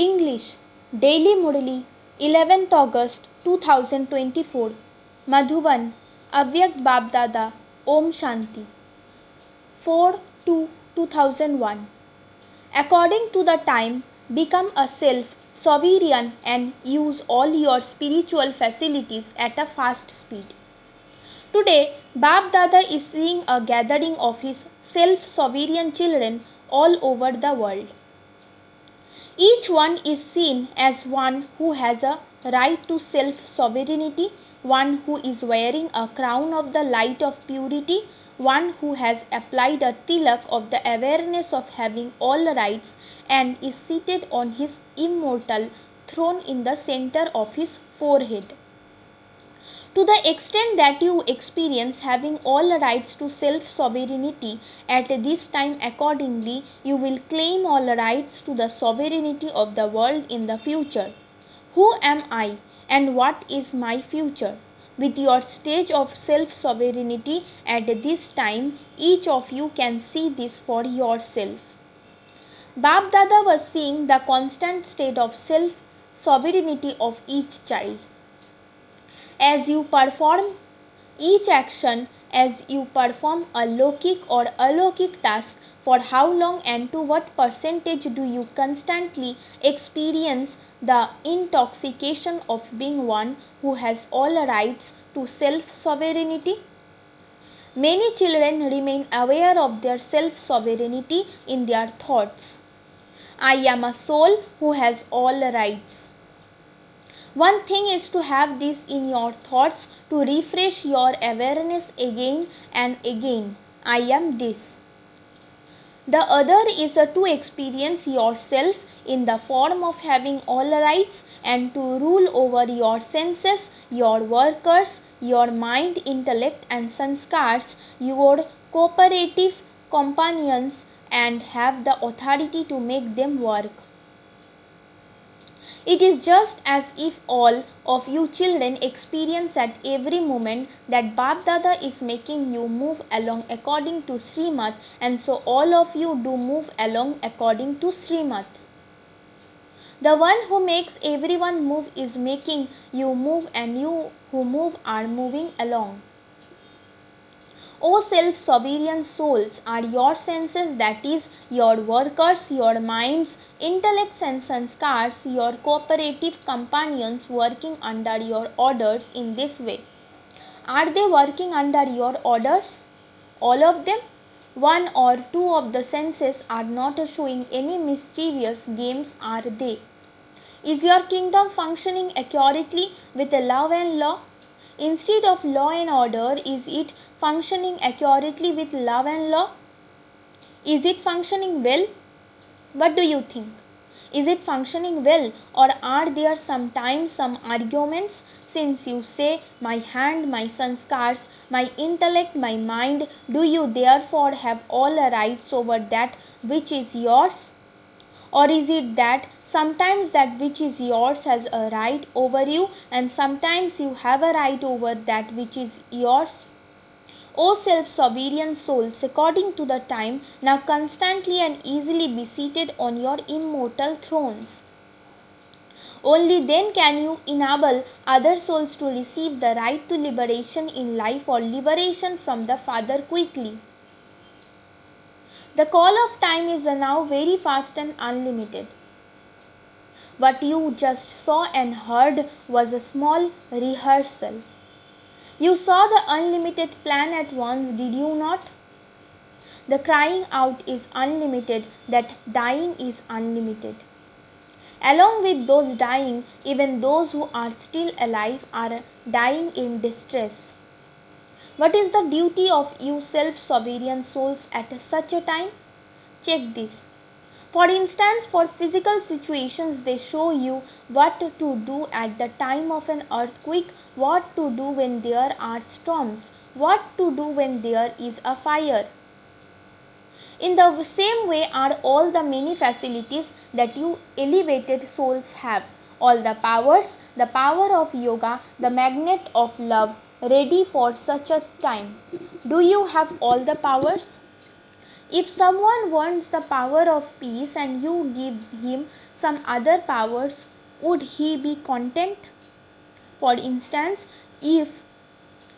English Daily MURLI 11th August 2024 Madhuban Avyakt Babdada Om Shanti 4/2/2001 According to the time, become a self-sovereign and use all your spiritual facilities at a fast speed. Today, Bab Dada is seeing a gathering of his self-sovereign children all over the world. Each one is seen as one who has a right to self-sovereignty, one who is wearing a crown of the light of purity, one who has applied a tilak of the awareness of having all rights and is seated on his immortal throne in the center of his forehead. To the extent that you experience having all rights to self-sovereignty at this time, accordingly, you will claim all rights to the sovereignty of the world in the future. Who am I and what is my future? With your stage of self-sovereignty at this time, each of you can see this for yourself. Bab Dada was seeing the constant state of self-sovereignty of each child. As you perform each action, as you perform a lokik or alokik task, for how long and to what percentage do you constantly experience the intoxication of being one who has all rights to self-sovereignty? Many children remain aware of their self-sovereignty in their thoughts. I am a soul who has all rights. One thing is to have this in your thoughts, to refresh your awareness again and again. I am this. The other is to experience yourself in the form of having all rights and to rule over your senses, your workers, your mind, intellect and sanskars, your cooperative companions, and have the authority to make them work. It is just as if all of you children experience at every moment that Bab Dada is making you move along according to Srimad, and so all of you do move along according to Srimad. The one who makes everyone move is making you move, and you who move are moving along. O self-sovereign souls, are your senses, that is, your workers, your minds, intellects and sanskars, your cooperative companions working under your orders in this way? Are they working under your orders? All of them? One or two of the senses are not showing any mischievous games, are they? Is your kingdom functioning accurately with love and law? Instead of law and order, is it functioning accurately with love and law? Is it functioning well? What do you think? Is it functioning well, or are there sometimes some arguments? Since you say, my hand, my sanskars, my intellect, my mind, do you therefore have all rights over that which is yours? Or is it that sometimes that which is yours has a right over you, and sometimes you have a right over that which is yours? O self-sovereign souls, according to the time, now constantly and easily be seated on your immortal thrones. Only then can you enable other souls to receive the right to liberation in life or liberation from the Father quickly. The call of time is now very fast and unlimited. What you just saw and heard was a small rehearsal. You saw the unlimited plan at once, did you not? The crying out is unlimited, that dying is unlimited. Along with those dying, even those who are still alive are dying in distress. What is the duty of you self-sovereign souls at such a time? Check this. For instance, for physical situations, they show you what to do at the time of an earthquake, what to do when there are storms, what to do when there is a fire. In the same way are all the many facilities that you elevated souls have. All the powers, the power of yoga, the magnet of love, ready for such a time. Do you have all the powers? If someone wants the power of peace and you give him some other powers, would he be content? For instance, if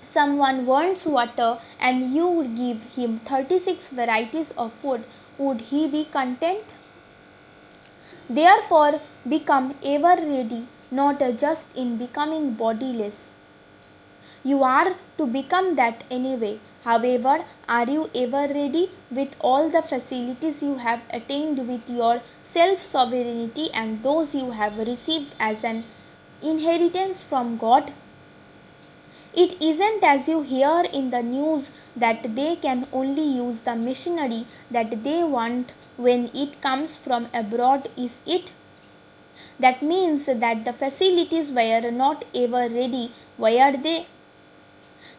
someone wants water and you give him 36 varieties of food, would he be content? Therefore, become ever ready, not just in becoming bodiless. You are to become that anyway. However, are you ever ready with all the facilities you have attained with your self-sovereignty and those you have received as an inheritance from God? It isn't as you hear in the news that they can only use the machinery that they want when it comes from abroad, is it? That means that the facilities were not ever ready, were they?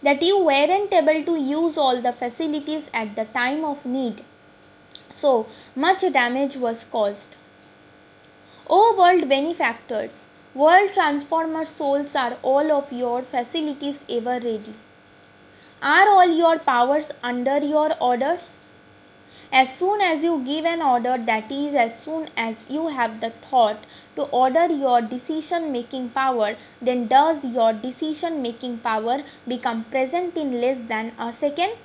That you weren't able to use all the facilities at the time of need. So much damage was caused. O world benefactors, world transformer souls, are all of your facilities ever ready? Are all your powers under your orders? As soon as you give an order, that is, as soon as you have the thought to order your decision making power, then does your decision making power become present in less than a second?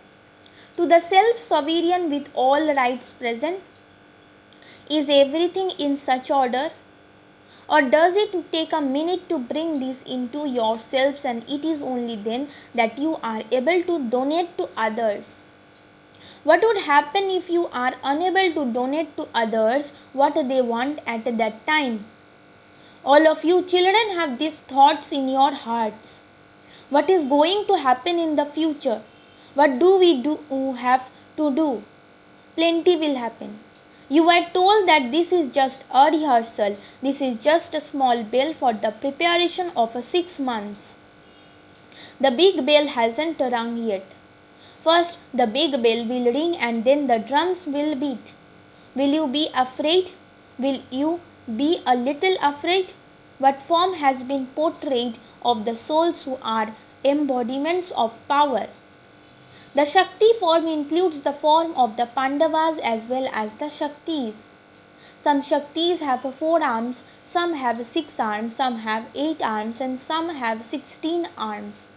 To the self sovereign with all rights present, is everything in such order? Or does it take a minute to bring this into yourselves, and it is only then that you are able to donate to others? What would happen if you are unable to donate to others what they want at that time? All of you children have these thoughts in your hearts. What is going to happen in the future? What do we have to do? Plenty will happen. You were told that this is just a rehearsal. This is just a small bell for the preparation of 6 months. The big bell hasn't rung yet. First, the big bell will ring and then the drums will beat. Will you be afraid? Will you be a little afraid? What form has been portrayed of the souls who are embodiments of power? The Shakti form includes the form of the Pandavas as well as the Shaktis. Some Shaktis have 4 arms, some have 6 arms, some have 8 arms, and some have 16 arms.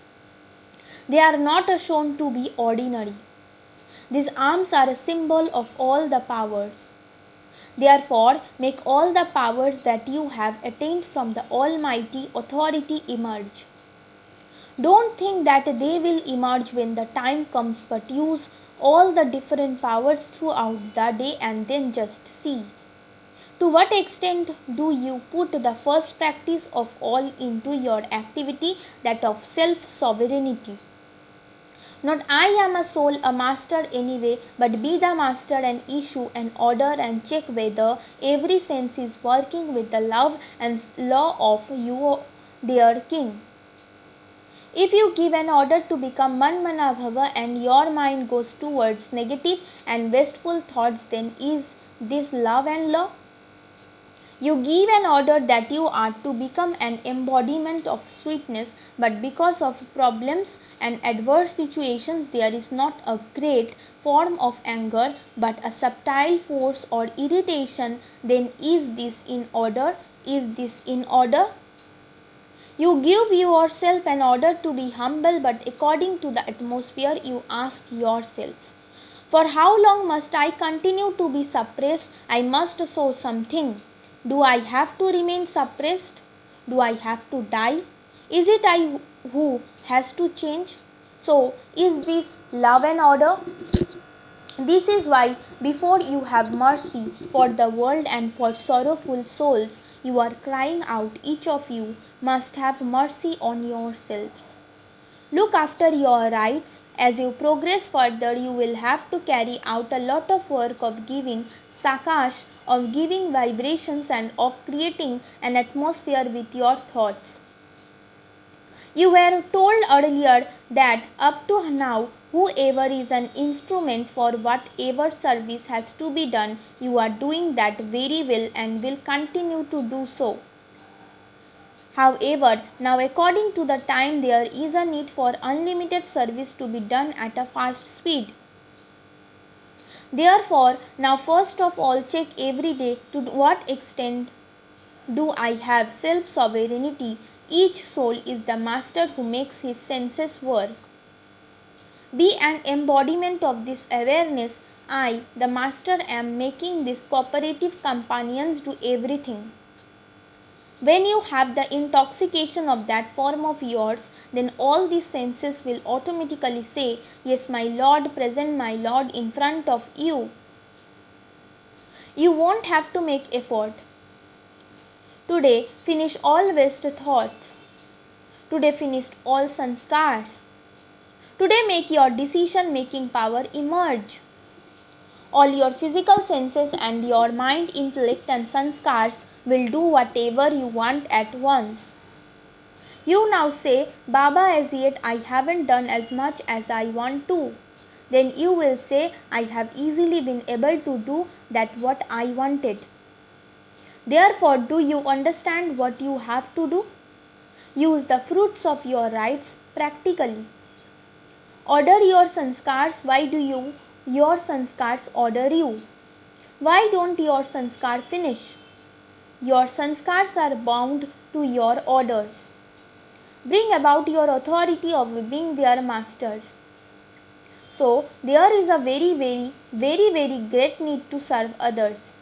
They are not shown to be ordinary. These arms are a symbol of all the powers. Therefore, make all the powers that you have attained from the Almighty authority emerge. Don't think that they will emerge when the time comes, but use all the different powers throughout the day and then just see. To what extent do you put the first practice of all into your activity, that of self-sovereignty? Not I am a soul, a master anyway, but be the master and issue an order and check whether every sense is working with the love and law of you, their king. If you give an order to become Manmana Bhava and your mind goes towards negative and wasteful thoughts, then is this love and law? You give an order that you are to become an embodiment of sweetness, but because of problems and adverse situations there is not a great form of anger but a subtle force or irritation, then is this in order? Is this in order? You give yourself an order to be humble, but according to the atmosphere you ask yourself, for how long must I continue to be suppressed? I must show something. Do I have to remain suppressed? Do I have to die? Is it I who has to change? So, is this love and order? This is why, before you have mercy for the world and for sorrowful souls, you are crying out, each of you must have mercy on yourselves. Look after your rights. As you progress further, you will have to carry out a lot of work of giving sakash, of giving vibrations, and of creating an atmosphere with your thoughts. You were told earlier that up to now, whoever is an instrument for whatever service has to be done, you are doing that very well and will continue to do so. However, now according to the time, there is a need for unlimited service to be done at a fast speed. Therefore, now first of all check every day to what extent do I have self-sovereignty. Each soul is the master who makes his senses work. Be an embodiment of this awareness. I, the master, am making these cooperative companions do everything. When you have the intoxication of that form of yours, then all these senses will automatically say, yes, my Lord, present my Lord in front of you. You won't have to make effort. Today, finish all waste thoughts. Today, finish all sanskars. Today, make your decision-making power emerge. All your physical senses and your mind, intellect and sanskars will do whatever you want at once. You now say, Baba, as yet I haven't done as much as I want to. Then you will say, I have easily been able to do that what I wanted. Therefore, do you understand what you have to do? Use the fruits of your rights practically. Order your sanskars. Why do your sanskars order you? Why don't your sanskar finish? Your sanskars are bound to your orders. Bring about your authority of being their masters. So, there is a very great need to serve others.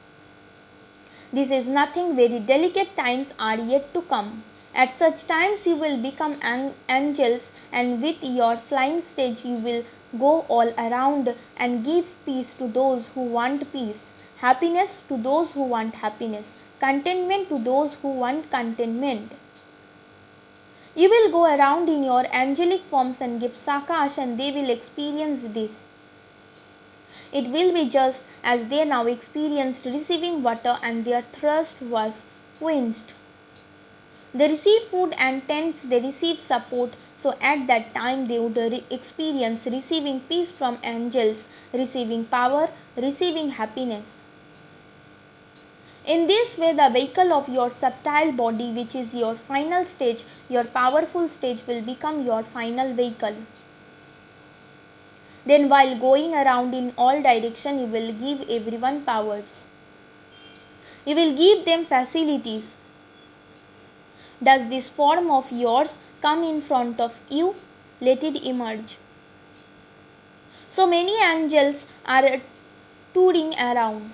This is nothing. Very delicate times are yet to come. At such times you will become angels, and with your flying stage you will go all around and give peace to those who want peace, happiness to those who want happiness, contentment to those who want contentment. You will go around in your angelic forms and give sakash, and they will experience this. It will be just as they now experienced receiving water and their thirst was quenched. They receive food and tents, they receive support, so at that time they would experience receiving peace from angels, receiving power, receiving happiness. In this way, the vehicle of your subtle body, which is your final stage, your powerful stage, will become your final vehicle. Then while going around in all direction, you will give everyone powers. You will give them facilities. Does this form of yours come in front of you? Let it emerge. So many angels are touring around.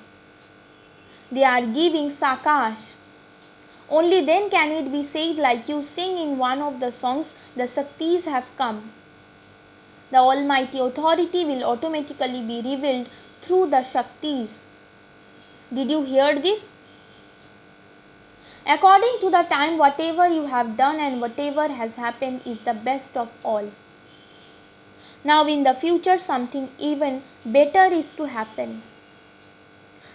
They are giving sakash. Only then can it be said, like you sing in one of the songs, the Shaktis have come. The almighty authority will automatically be revealed through the Shaktis. Did you hear this? According to the time, whatever you have done and whatever has happened is the best of all. Now in the future, something even better is to happen.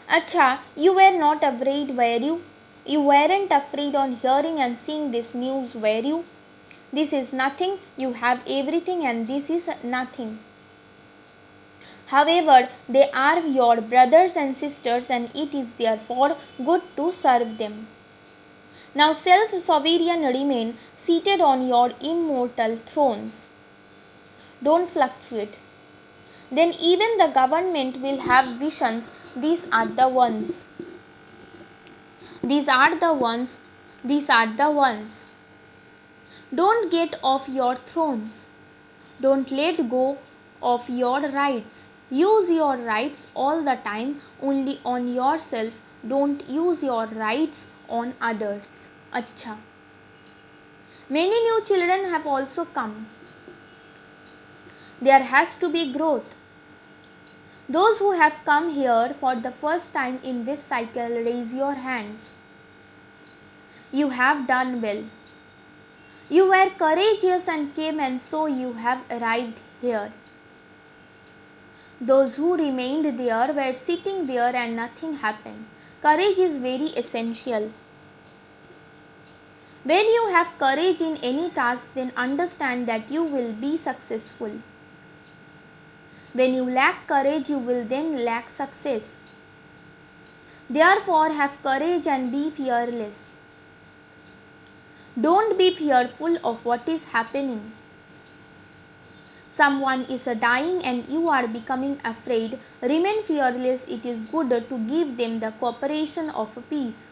Acha, you were not afraid, were you? You weren't afraid on hearing and seeing this news, were you? This is nothing, you have everything, and this is nothing. However, they are your brothers and sisters, and it is therefore good to serve them. Now self-sovereign remain seated on your immortal thrones. Don't fluctuate. Then even the government will have visions. These are the ones. These are the ones. These are the ones. Don't get off your thrones. Don't let go of your rights. Use your rights all the time, only on yourself. Don't use your rights on others. Acha. Many new children have also come. There has to be growth. Those who have come here for the first time in this cycle, raise your hands. You have done well. You were courageous and came, and so you have arrived here. Those who remained there were sitting there and nothing happened. Courage is very essential. When you have courage in any task, then understand that you will be successful. When you lack courage, you will then lack success. Therefore, have courage and be fearless. Don't be fearful of what is happening. someone is dying and you are becoming afraid, remain fearless. It is good to give them the cooperation of peace.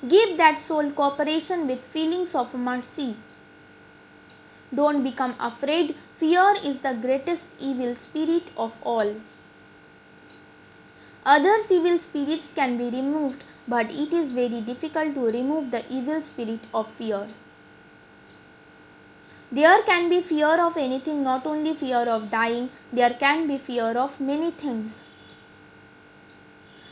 Give that soul cooperation with feelings of mercy. Don't become afraid. Fear is the greatest evil spirit of all. Other evil spirits can be removed, but it is very difficult to remove the evil spirit of fear. There can be fear of anything, not only fear of dying, there can be fear of many things.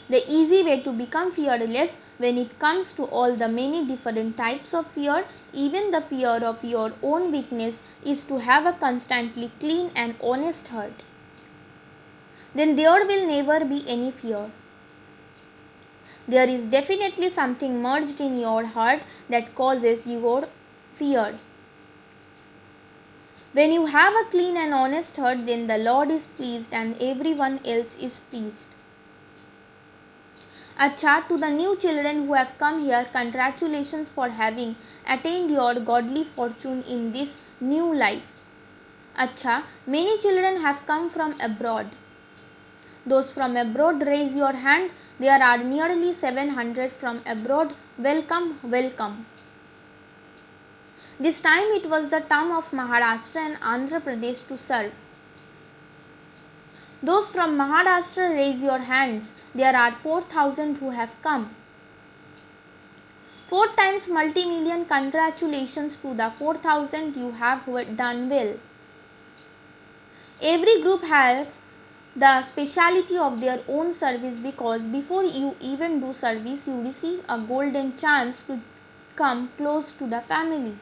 The easy way to become fearless when it comes to all the many different types of fear, even the fear of your own weakness, is to have a constantly clean and honest heart. Then there will never be any fear. There is definitely something merged in your heart that causes your fear. When you have a clean and honest heart, then the Lord is pleased and everyone else is pleased. Acha, to the new children who have come here, congratulations for having attained your godly fortune in this new life. Acha, many children have come from abroad. Those from abroad, raise your hand. There are nearly 700 from abroad. Welcome, welcome. This time it was the turn of Maharashtra and Andhra Pradesh to serve. Those from Maharashtra, raise your hands. There are 4,000 who have come. 4 times multi-million congratulations to the 4,000. You have done well. Every group have the speciality of their own service, because before you even do service, you receive a golden chance to come close to the family.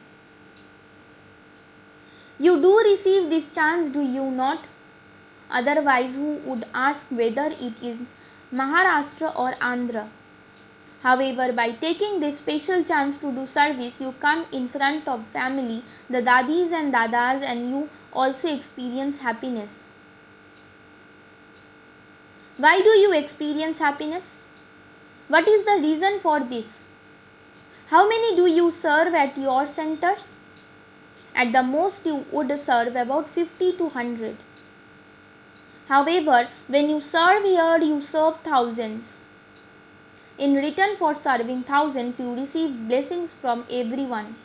You do receive this chance, do you not? Otherwise, who would ask whether it is Maharashtra or Andhra? However, by taking this special chance to do service, you come in front of family, the dadis and dadas, and you also experience happiness. Why do you experience happiness? What is the reason for this? How many do you serve at your centers? At the most, you would serve about 50 to 100. However, when you serve here, you serve thousands. In return for serving thousands, you receive blessings from everyone.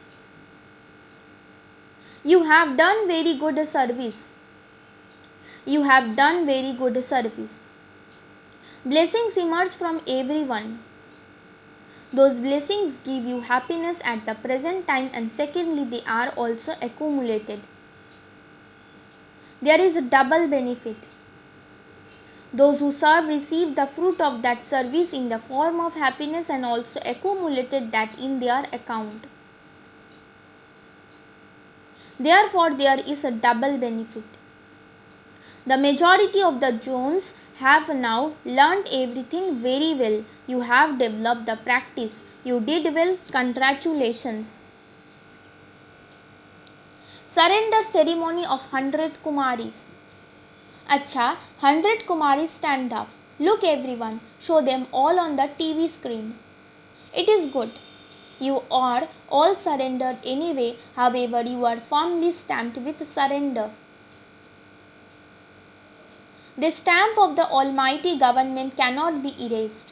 You have done very good service. You have done very good service. Blessings emerge from everyone. Those blessings give you happiness at the present time, and secondly, they are also accumulated. There is a double benefit. Those who serve receive the fruit of that service in the form of happiness and also accumulated that in their account. Therefore, there is a double benefit. The majority of the Jones have now learnt everything very well. You have developed the practice. You did well. Congratulations. Surrender ceremony of 100 Kumaris. Acha, 100 Kumaris stand up. Look everyone. Show them all on the TV screen. It is good. You are all surrendered anyway. However, you are firmly stamped with surrender. The stamp of the Almighty Government cannot be erased.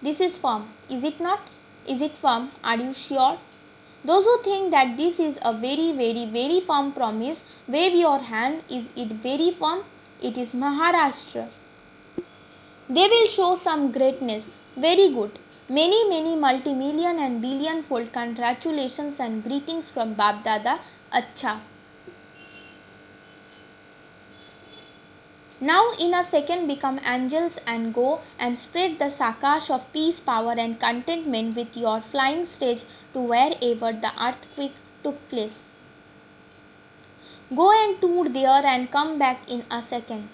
This is firm, is it not? Is it firm? Are you sure? Those who think that this is a very firm promise, wave your hand. Is it very firm? It is Maharashtra. They will show some greatness. Very good. Many multi-million and billion-fold congratulations and greetings from Bab Dada. Acha. Now in a second become angels and go and spread the sakash of peace, power and contentment with your flying stage to wherever the earthquake took place. Go and tour there and come back in a second.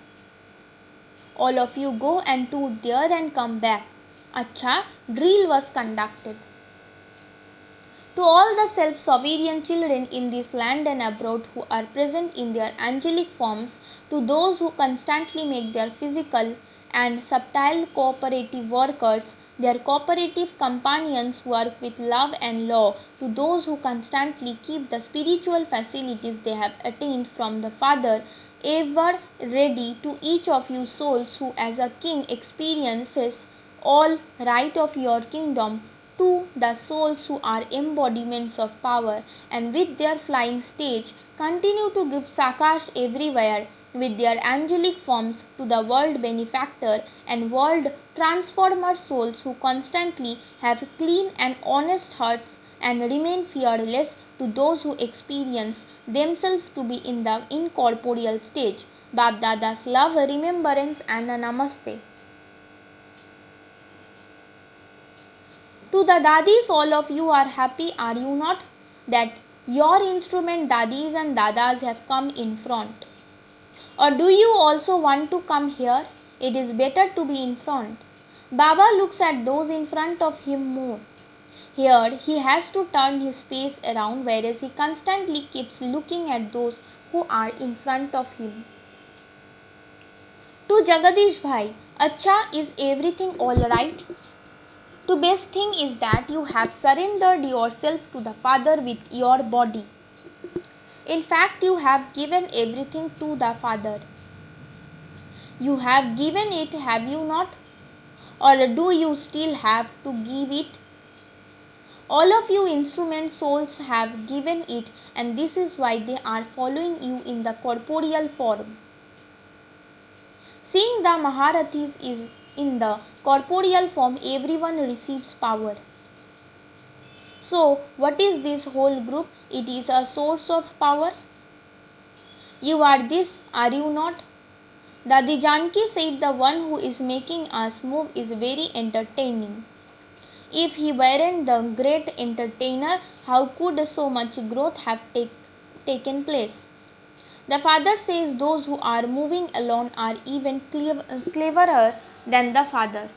All of you go and tour there and come back. Acha, drill was conducted. To all the self-sovereign children in this land and abroad who are present in their angelic forms, to those who constantly make their physical and subtle cooperative workers. Their cooperative companions work with love and law to those who constantly keep the spiritual facilities they have attained from the Father ever ready. To each of you souls who as a king experiences all right of your kingdom, to the souls who are embodiments of power and with their flying stage continue to give sakash everywhere with their angelic forms, to the world benefactor and world transformer souls who constantly have clean and honest hearts and remain fearless, to those who experience themselves to be in the incorporeal stage. Bab Dada's love, remembrance and a namaste. To the dadis, all of you are happy, are you not? That your instrument dadis and dadas have come in front. Or do you also want to come here? It is better to be in front. Baba looks at those in front of him more. Here he has to turn his face around, whereas he constantly keeps looking at those who are in front of him. To Jagadish Bhai, Acha, is everything alright? The best thing is that you have surrendered yourself to the Father with your body. In fact, you have given everything to the Father. You have given it, have you not? Or do you still have to give it? All of you instrument souls have given it, and this is why they are following you in the corporeal form. Seeing the Maharathis is in the corporeal form, everyone receives power. So, what is this whole group? It is a source of power. You are this, are you not? Dadi Janki said the one who is making us move is very entertaining. If he weren't the great entertainer, how could so much growth have taken place? The Father says those who are moving alone are even cleverer than the Father.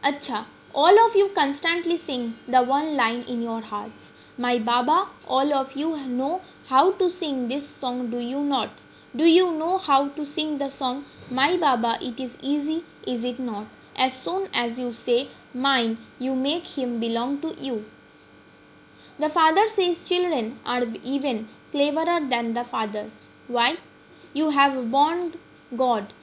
Acha, all of you constantly sing the one line in your hearts. My Baba, all of you know how to sing this song, do you not? Do you know how to sing the song? My Baba, it is easy, is it not? As soon as you say mine, you make him belong to you. The Father says children are even cleverer than the Father. Why? You have bound God.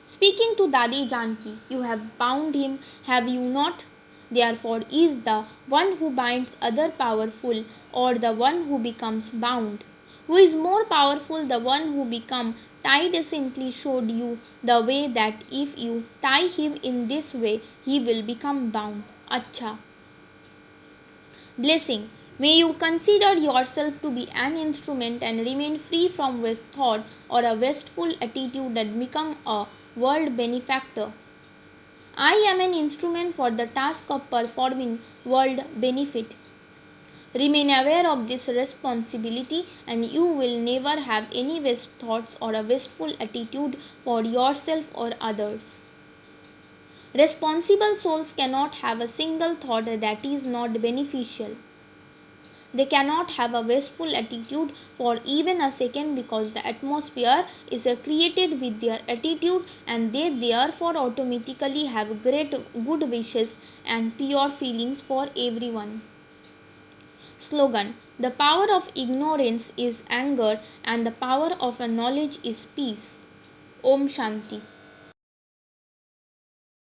Speaking to Dadi Janki, you have bound him, have you not? Therefore, is the one who binds other powerful, or the one who becomes bound? Who is more powerful, the one who becomes tied? Simply showed you the way that if you tie him in this way, he will become bound. Acha. Blessing. May you consider yourself to be an instrument and remain free from waste thought or a wasteful attitude and become a world benefactor. I am an instrument for the task of performing world benefit. Remain aware of this responsibility and you will never have any waste thoughts or a wasteful attitude for yourself or others. Responsible souls cannot have a single thought that is not beneficial. They cannot have a wasteful attitude for even a second because the atmosphere is created with their attitude and they therefore automatically have great good wishes and pure feelings for everyone. Slogan. The power of ignorance is anger and the power of knowledge is peace. Om Shanti.